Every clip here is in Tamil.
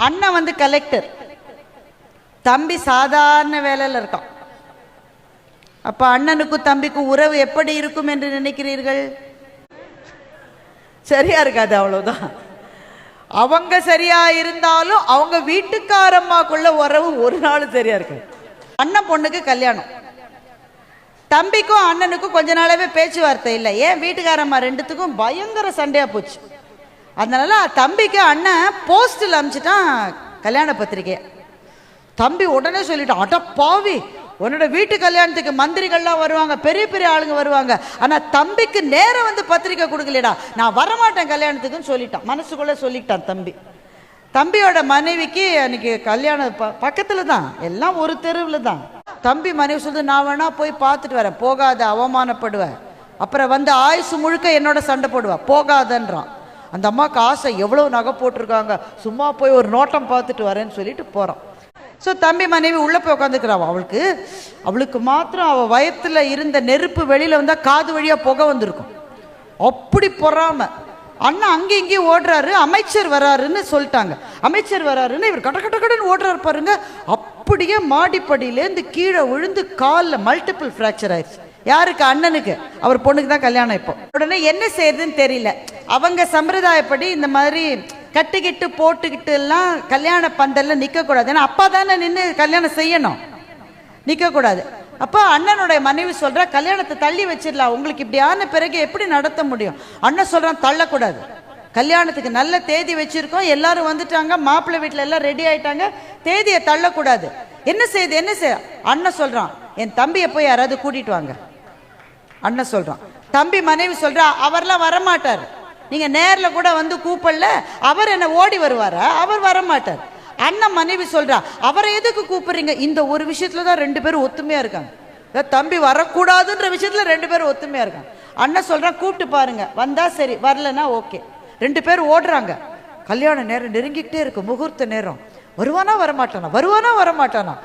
அண்ணன் வந்து கலெக்டர், தம்பி சாதாரண வேலையில் இருக்கான். அப்ப அண்ணனுக்கும் தம்பிக்கும் உறவு எப்படி இருக்கும் என்று நினைக்கிறீர்கள்? சரியா இருக்காது, அவ்வளவுதான். அவங்க சரியா இருந்தாலும் அவங்க வீட்டுக்காரம்மாக்குள்ள உறவு ஒரு நாள் சரியா இருக்கு. அண்ணன் பொண்ணுக்கு கல்யாணம், தம்பிக்கும் அண்ணனுக்கும் கொஞ்ச நாளாவே பேச்சுவார்த்தை இல்லை. ஏன்? வீட்டுக்காரம்மா ரெண்டுத்துக்கும் பயங்கர சண்டையா போச்சு. அதனால தம்பிக்கு அண்ணன் போஸ்டில் அனுப்பிச்சிட்டான் கல்யாண பத்திரிக்கையை. தம்பி உடனே சொல்லிட்டான், அட பாவி, உன்னோட வீட்டு கல்யாணத்துக்கு மந்திரிகள்லாம் வருவாங்க, பெரிய பெரிய ஆளுங்க வருவாங்க, ஆனால் தம்பிக்கு நேரம் வந்து பத்திரிக்கை கொடுக்கலடா, நான் வரமாட்டேன் கல்யாணத்துக்குன்னு சொல்லிட்டான். மனசுக்குள்ளே சொல்லிட்டான் தம்பி. தம்பியோட மனைவிக்கு அன்னைக்கு கல்யாணம் பக்கத்தில் தான், எல்லாம் ஒரு தெருவில் தான். தம்பி மனைவி சொல்லுது, நான் வேணா போய் பார்த்துட்டு வரேன். போகாத, அவமானப்படுவேன், அப்புறம் வந்து ஆயுசு முழுக்க என்னோட சண்டை போடுவேன், போகாதன்றான். அந்த அம்மாவுக்கு ஆசை, எவ்வளோ நகை போட்டிருக்காங்க, சும்மா போய் ஒரு நோட்டம் பார்த்துட்டு வரேன்னு சொல்லிட்டு போகிறான். ஸோ தம்பி மனைவி உள்ளே போய் உட்காந்துக்கிறான். அவளுக்கு மாத்திரம் அவள் வயத்தில் இருந்த நெருப்பு வெளியில் வந்தால் காது வழியாக புகை வந்திருக்கும். அப்படி பொறாம அண்ணன் அங்கேயும் இங்கேயும் ஓடுறாரு. அமைச்சர் வராருன்னு சொல்லிட்டாங்க. அமைச்சர் வராருன்னு இவர் கட்ட கட்ட கடன் ஓடுறாரு பாருங்க. அப்படியே மாடிப்படியிலேருந்து கீழே விழுந்து காலில் மல்டிபிள் ஃப்ராக்சர் ஆயிடுச்சு. யாருக்கு? அண்ணனுக்கு. அவர் பொண்ணுக்கு தான் கல்யாணம். இப்போ உடனே என்ன செய்யுதுன்னு தெரியல. அவங்க சம்பிரதாயப்படி இந்த மாதிரி கட்டுக்கிட்டு போட்டுக்கிட்டு எல்லாம் கல்யாண பந்தல்ல நிற்கக்கூடாது. ஏன்னா அப்பா தானே நின்று கல்யாணம் செய்யணும், நிற்கக்கூடாது. அப்போ அண்ணனுடைய மனைவி சொல்கிறா, கல்யாணத்தை தள்ளி வச்சிடலாம், உங்களுக்கு இப்படி ஆன பிறகு எப்படி நடத்த முடியும்? அண்ணன் சொல்கிறான், தள்ளக்கூடாது, கல்யாணத்துக்கு நல்ல தேதி வச்சுருக்கோம், எல்லாரும் வந்துட்டாங்க, மாப்பிள்ளை வீட்டில் எல்லாம் ரெடி ஆகிட்டாங்க, தேதியை தள்ளக்கூடாது. என்ன செய்யுது? என்ன செய்ய? அண்ணன் சொல்கிறான், என் தம்பியை போய் யாராவது கூட்டிகிட்டு வாங்க. அண்ணன் சொல்கிறான். தம்பி மனைவி சொல்கிறா, அவர்லாம் வரமாட்டார், நீங்கள் நேரில் கூட வந்து கூப்பிடல, அவர் என்ன ஓடி வருவாரா? அவர் வரமாட்டார். அண்ணன் மனைவி சொல்றா, அவரை எதுக்கு கூப்பிடுறீங்க? இந்த ஒரு விஷயத்துல தான் ரெண்டு பேரும் ஒத்துமையா இருக்காங்க. தம்பி வரக்கூடாதுன்ற விஷயத்துல ரெண்டு பேரும் ஒத்துமையா இருக்காங்க. அண்ணன் சொல்றான், கூப்பிட்டு பாருங்க, வந்தா சரி, வரலன்னா ஓகே. ரெண்டு பேரும் ஓடுறாங்க. கல்யாண நேரம் நெருங்கிக்கிட்டே இருக்கு, முகூர்த்த நேரம். வருவானா வரமாட்டானா, வருவானா வரமாட்டானா?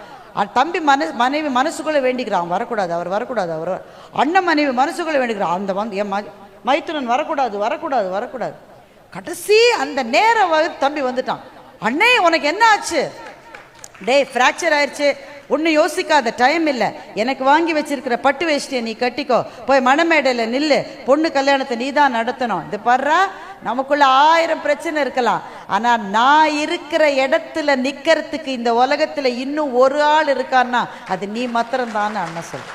தம்பி மனைவி மனசுக்குள்ள வேண்டிக்கிறான், வரக்கூடாது, அவர் வரக்கூடாது, அவர். அண்ணன் மனைவி மனசுக்குள்ள வேண்டிக்கிறான், அந்த வந்து என் மைத்துனன் வரக்கூடாது வரக்கூடாது வரக்கூடாது. கடைசி அந்த நேரம் தம்பி வந்துட்டான். அண்ணே, உனக்கு என்ன ஆச்சு? டேய், ஃப்ராக்சர் ஆயிடுச்சு, ஒன்றும் யோசிக்காத, டைம் இல்லை, எனக்கு வாங்கி வச்சிருக்கிற பட்டு வேஷ்டியை நீ கட்டிக்கோ, போய் மணமேடையில் நில்லு, பொண்ணு கல்யாணத்தை நீ தான் நடத்தணும். இது பாரு, நமக்குள்ள 1000 பிரச்சனை இருக்கலாம், ஆனால் நான் இருக்கிற இடத்துல நிற்கிறதுக்கு இந்த உலகத்தில் இன்னும் ஒரு ஆள் இருக்கான்னா அது நீ மாத்திரம்தான்னு அண்ணன் சொல்ற.